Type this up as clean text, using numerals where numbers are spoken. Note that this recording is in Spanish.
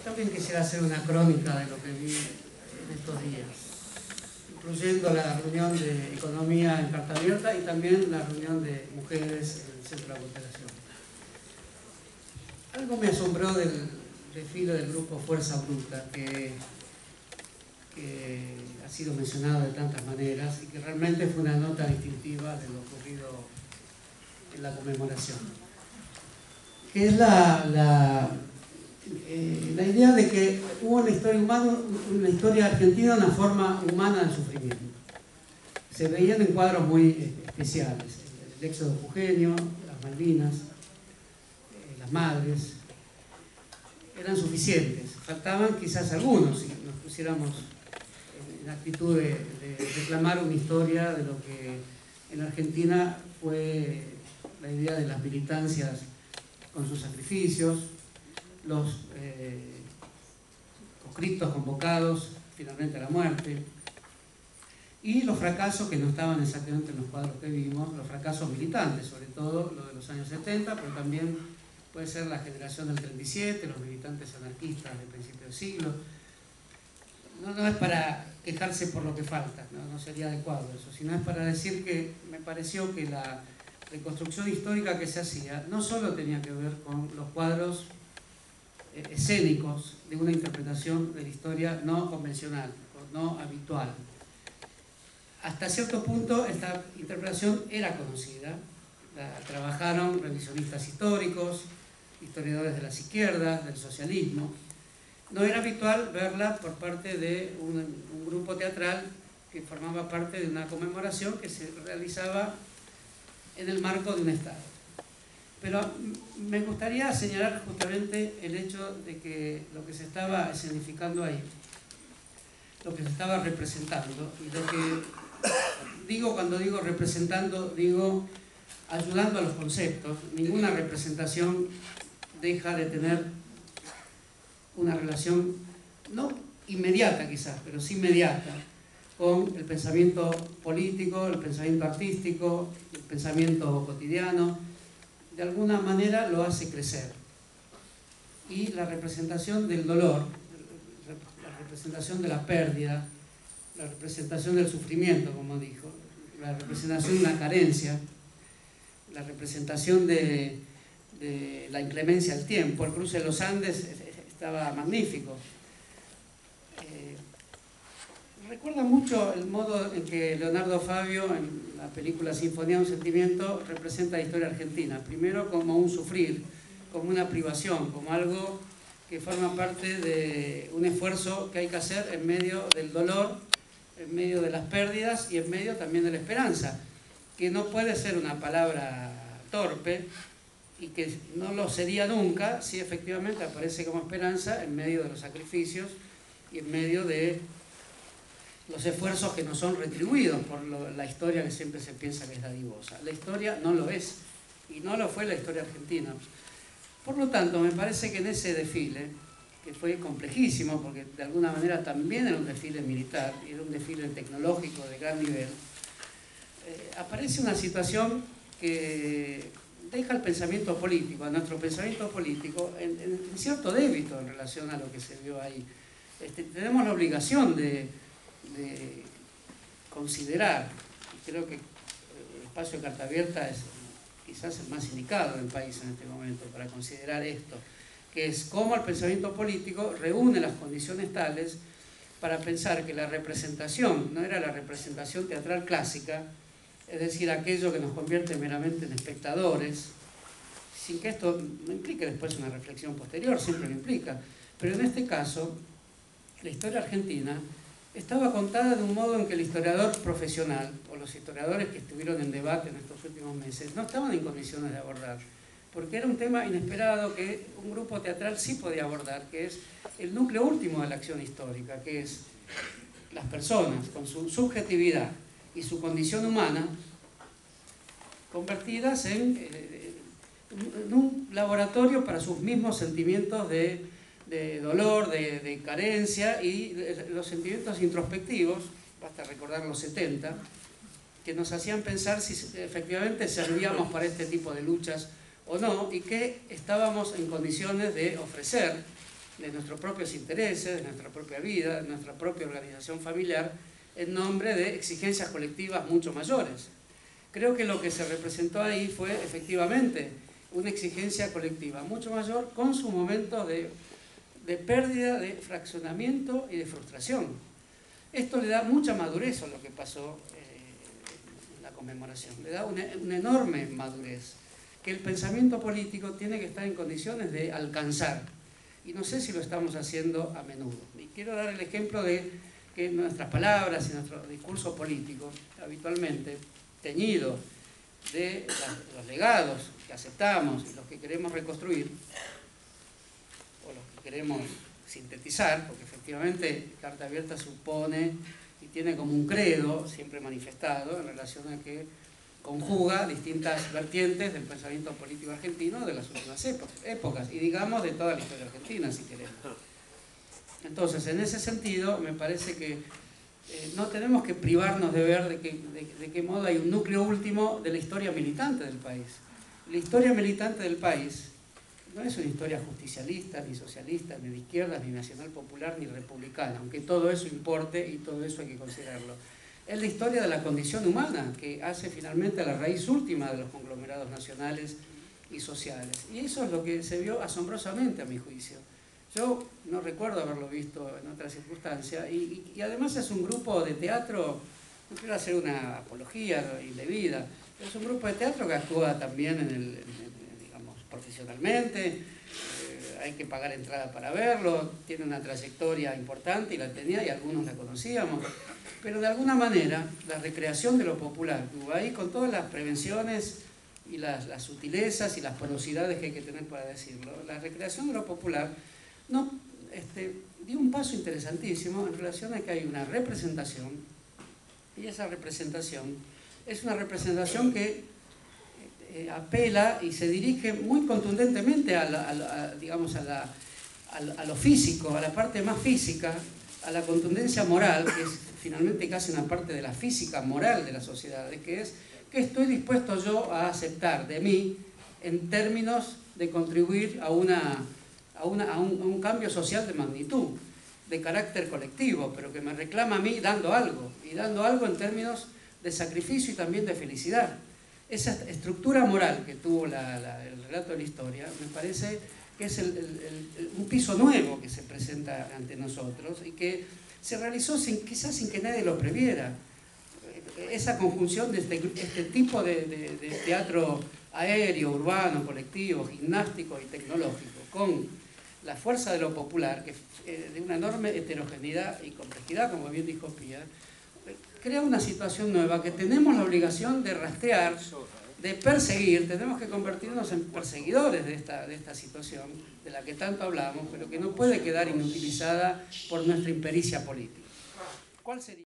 También quisiera hacer una crónica de lo que vi en estos días, incluyendo la reunión de Economía en Carta Abierta y también la reunión de mujeres en el Centro de Cooperación. Algo me asombró del desfile del grupo Fuerza Bruta, que ha sido mencionado de tantas maneras y que realmente fue una nota distintiva de lo ocurrido en la conmemoración, que es la idea de que hubo una historia humana, una historia argentina, una forma humana de sufrimiento. Se veían en cuadros muy especiales: el éxodo jujeño, las Malvinas, las madres. Eran suficientes, faltaban quizás algunos, si nos pusiéramos en actitud de reclamar una historia de lo que en Argentina fue la idea de las militancias con sus sacrificios, los conscriptos convocados finalmente a la muerte, y los fracasos que no estaban exactamente en los cuadros que vimos, los fracasos militantes, sobre todo lo de los años 70, pero también puede ser la generación del 37, los militantes anarquistas del principio del siglo. No es para quejarse por lo que falta, no sería adecuado eso, sino es para decir que me pareció que la reconstrucción histórica que se hacía no solo tenía que ver con los cuadros escénicos de una interpretación de la historia no convencional, no habitual. Hasta cierto punto esta interpretación era conocida, la trabajaron revisionistas históricos, historiadores de las izquierdas, del socialismo. No era habitual verla por parte de un grupo teatral que formaba parte de una conmemoración que se realizaba en el marco de un Estado. Pero me gustaría señalar justamente el hecho de que lo que se estaba escenificando ahí, lo que se estaba representando, y lo que digo cuando digo representando, digo ayudando a los conceptos. Ninguna representación deja de tener una relación, no inmediata quizás, pero sí inmediata, con el pensamiento político, el pensamiento artístico, el pensamiento cotidiano. De alguna manera lo hace crecer. Y la representación del dolor, la representación de la pérdida, la representación del sufrimiento, como dijo, la representación de una carencia, la representación de la inclemencia del tiempo. El cruce de los Andes estaba magnífico. Recuerda mucho el modo en que Leonardo Fabio, en la película Sinfonía de un Sentimiento, representa la historia argentina. Primero como un sufrir, como una privación, como algo que forma parte de un esfuerzo que hay que hacer en medio del dolor, en medio de las pérdidas y en medio también de la esperanza, que no puede ser una palabra torpe y que no lo sería nunca si efectivamente aparece como esperanza en medio de los sacrificios y en medio de los esfuerzos que no son retribuidos por la historia que siempre se piensa que es dadivosa. La historia no lo es, y no lo fue la historia argentina. Por lo tanto, me parece que en ese desfile, que fue complejísimo, porque de alguna manera también era un desfile militar, y era un desfile tecnológico de gran nivel, aparece una situación que deja el pensamiento político, a nuestro pensamiento político, en cierto débito en relación a lo que se vio ahí. Tenemos la obligación de considerar, y creo que el espacio de Carta Abierta es quizás el más indicado del país en este momento para considerar esto, que es cómo el pensamiento político reúne las condiciones tales para pensar que la representación no era la representación teatral clásica, es decir, aquello que nos convierte meramente en espectadores, sin que esto no implique después una reflexión posterior, siempre lo implica, pero en este caso la historia argentina estaba contada de un modo en que el historiador profesional, o los historiadores que estuvieron en debate en estos últimos meses, no estaban en condiciones de abordar, porque era un tema inesperado que un grupo teatral sí podía abordar, que es el núcleo último de la acción histórica, que es las personas con su subjetividad y su condición humana, convertidas en un laboratorio para sus mismos sentimientos de dolor, de carencia y los sentimientos introspectivos, basta recordar los 70, que nos hacían pensar si efectivamente servíamos para este tipo de luchas o no, y que estábamos en condiciones de ofrecer de nuestros propios intereses, de nuestra propia vida, de nuestra propia organización familiar, en nombre de exigencias colectivas mucho mayores. Creo que lo que se representó ahí fue efectivamente una exigencia colectiva mucho mayor, con su momento de pérdida, de fraccionamiento y de frustración. Esto le da mucha madurez a lo que pasó en la conmemoración, le da una enorme madurez que el pensamiento político tiene que estar en condiciones de alcanzar, y no sé si lo estamos haciendo a menudo. Y quiero dar el ejemplo de que nuestras palabras y nuestro discurso político, habitualmente teñido de los legados que aceptamos y los que queremos reconstruir, o los que queremos sintetizar, porque efectivamente Carta Abierta supone y tiene como un credo siempre manifestado en relación a que conjuga distintas vertientes del pensamiento político argentino de las últimas épocas, y digamos de toda la historia argentina, si queremos. Entonces, en ese sentido, me parece que no tenemos que privarnos de ver de qué modo hay un núcleo último de la historia militante del país. La historia militante del país no es una historia justicialista, ni socialista, ni de izquierda, ni nacional popular, ni republicana, aunque todo eso importe y todo eso hay que considerarlo. Es la historia de la condición humana, que hace finalmente la raíz última de los conglomerados nacionales y sociales. Y eso es lo que se vio asombrosamente, a mi juicio. Yo no recuerdo haberlo visto en otra circunstancia, y además es un grupo de teatro, no quiero hacer una apología indebida, pero es un grupo de teatro que actúa también digamos, profesionalmente, hay que pagar entrada para verlo, tiene una trayectoria importante y la tenía y algunos la conocíamos, pero de alguna manera la recreación de lo popular que hubo ahí, con todas las prevenciones y las sutilezas y las porosidades que hay que tener para decirlo, la recreación de lo popular no, dio un paso interesantísimo en relación a que hay una representación, y esa representación es una representación que apela y se dirige muy contundentemente digamos, a lo físico, a la parte más física, a la contundencia moral, que es finalmente casi una parte de la física moral de la sociedad, que es que estoy dispuesto yo a aceptar de mí en términos de contribuir a un cambio social de magnitud, de carácter colectivo, pero que me reclama a mí dando algo, y dando algo en términos de sacrificio y también de felicidad. Esa estructura moral que tuvo el relato de la historia, me parece que es un piso nuevo que se presenta ante nosotros y que se realizó quizás sin que nadie lo previera. Esa conjunción de este tipo de teatro aéreo, urbano, colectivo, gimnástico y tecnológico, con la fuerza de lo popular, que de una enorme heterogeneidad y complejidad, como bien dijo Pía, crea una situación nueva que tenemos la obligación de rastrear, de perseguir. Tenemos que convertirnos en perseguidores de esta situación de la que tanto hablamos, pero que no puede quedar inutilizada por nuestra impericia política. ¿Cuál sería?